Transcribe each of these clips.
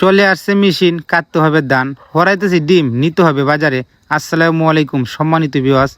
চলে আসছে মেশিন, কাটতে হবে ধান, হরাইতেছি ডিম, নিতে হবে বাজারে। আসসালামু আলাইকুম সম্মানিত ভিউয়ার্স,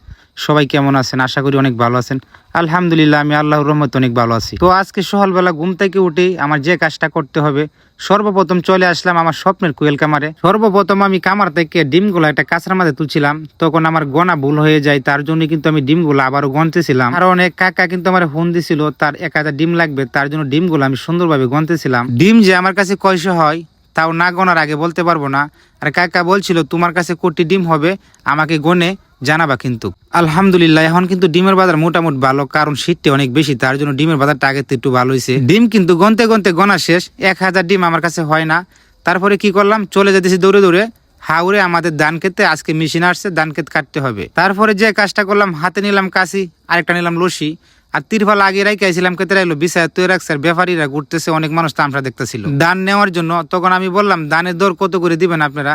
সবাই কেমন আছেন? আশা করি অনেক ভালো আছেন। আলহামদুলিল্লাহ, আমি আল্লাহর রহমতে অনেক ভালো আছি। তো আজকে সকালবেলা ঘুম থেকে উঠেই আমার যে কাজটা করতে হবে, সর্বপ্রথম চলে আসলাম আমার স্বপ্নের কোয়েল কামারে। সর্বপ্রথম আমি কামার থেকে ডিমগুলো একটা কাঁচরার মাঝে তুলছিলাম, তখন আমার গনা ভুল হয়ে যায়, তার জন্য কিন্তু আমি ডিমগুলো আবারও গনতেছিলাম। আর অনেক কাকা কিন্তু আমার ফোন দিছিল, তার 1000 ডিম লাগবে, তার জন্য ডিমগুলো আমি সুন্দরভাবে গনতেছিলাম। ডিম যে আমার কাছে কয়শো হয় তাও না গোনার আগে বলতে পারবো না। আর কাকা বলছিল তোমার কাছে কোটি ডিম হবে আমাকে গনে জানাবা কিন্তু। আলহামদুলিল্লাহ, এখন কিন্তু ডিমের বাজার মোটামুটি ভালো, কারণ শীতটা অনেক বেশি, তার জন্য ডিমের বাজারটা আগে তো একটু ভালো হয়েছে। ডিম কিন্তু গনতে গনতে গনা শেষ, 1000 ডিম আমার কাছে হয় না। তারপরে কি করলাম, চলে যেতেছি দৌড়ে দৌড়ে হাওড়ে আমাদের ধান খেতে। আজকে মেশিন আসছে, ধান খেত কাটতে হবে। তারপরে যে কাজটা করলাম, হাতে নিলাম কাশি, আরেকটা নিলাম লসি, আর তিরফল আগে রাইখাইছিলাম কেতে রাইলো বিছায় তৈরি রাখছে। আর ব্যাপারীরা ঘুরতেছে, অনেক মানুষ তামসা দেখতেছিল ধান নেওয়ার জন্য। তখন আমি বললাম ধানের দর কত করে দিবেন আপনারা?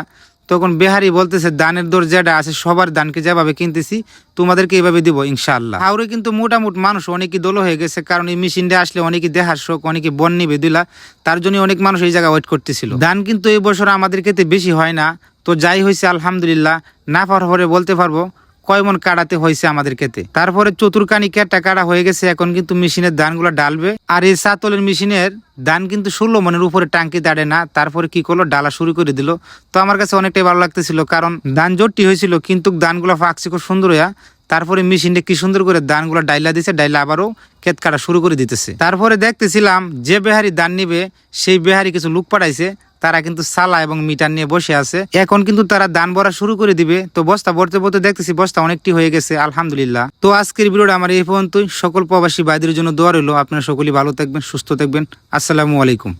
তখন বেহারি বলতেছে ধানের দর যেটা আছে সবার ধানকে যেভাবে কিনতেছি তোমাদেরকে এইভাবে দিব ইনশাআল্লাহ। হাওড়ে কিন্তু মোটামুটি মানুষ অনেকই দোলো হয়ে গেছে, কারণ এই মেশিনটা আসলে অনেকে দেখার শোক, অনেকে বন নিবে দিলা, তার জন্য অনেক মানুষ এই জায়গায় ওয়েট করতেছিল। ধান কিন্তু এই বছর আমাদের ক্ষেত্রে বেশি হয় না, তো যাই হয়েছে আলহামদুলিল্লাহ। না পরে বলতে পারবো কয় মন কাটাতে হয়েছে আমাদের ক্ষেতে। তারপরে চতুর্কানি কেটটা কাটা হয়ে গেছে, এখন কিন্তু মেশিনের ধানগুলো ডালবে। আর এই সাতলের মেশিনের ধান কিন্তু 16 মনের উপরে টাঙ্কি দাঁড়ে না। তারপরে কি করলো, ডালা শুরু করে দিল। তো আমার কাছে অনেকটাই ভালো লাগতেছিল, কারণ ধান জোরটি হয়েছিল কিন্তু ধানগুলো ফাঁকছে খুব সুন্দর হইয়া। তারপরে মেশিনটা কি সুন্দর করে ধানগুলো ডাইলা দিছে, ডাইলা আবারও ক্ষেত কাটা শুরু করে দিতেছে। তারপরে দেখতেছিলাম যে বেহারি ধান নিবে সেই বেহারি কিছু লোক পাঠাইছে, তারা কিন্তু সালা এবং মিটার নিয়ে বসে আছে। এখন কিন্তু তারা ধান ভরা শুরু করে দিবে। তো বস্তা ভরতে ভরতে দেখতেছি বস্তা অনেকটি হয়ে গেছে আলহামদুলিল্লাহ। তো আজকের ভিডিওটা আমার এই পর্যন্তই। সকল প্রবাসী ভাইদের জন্য দোয়া রইল, আপনারা সকলেই ভালো থাকবেন, সুস্থ থাকবেন। আসসালামু আলাইকুম।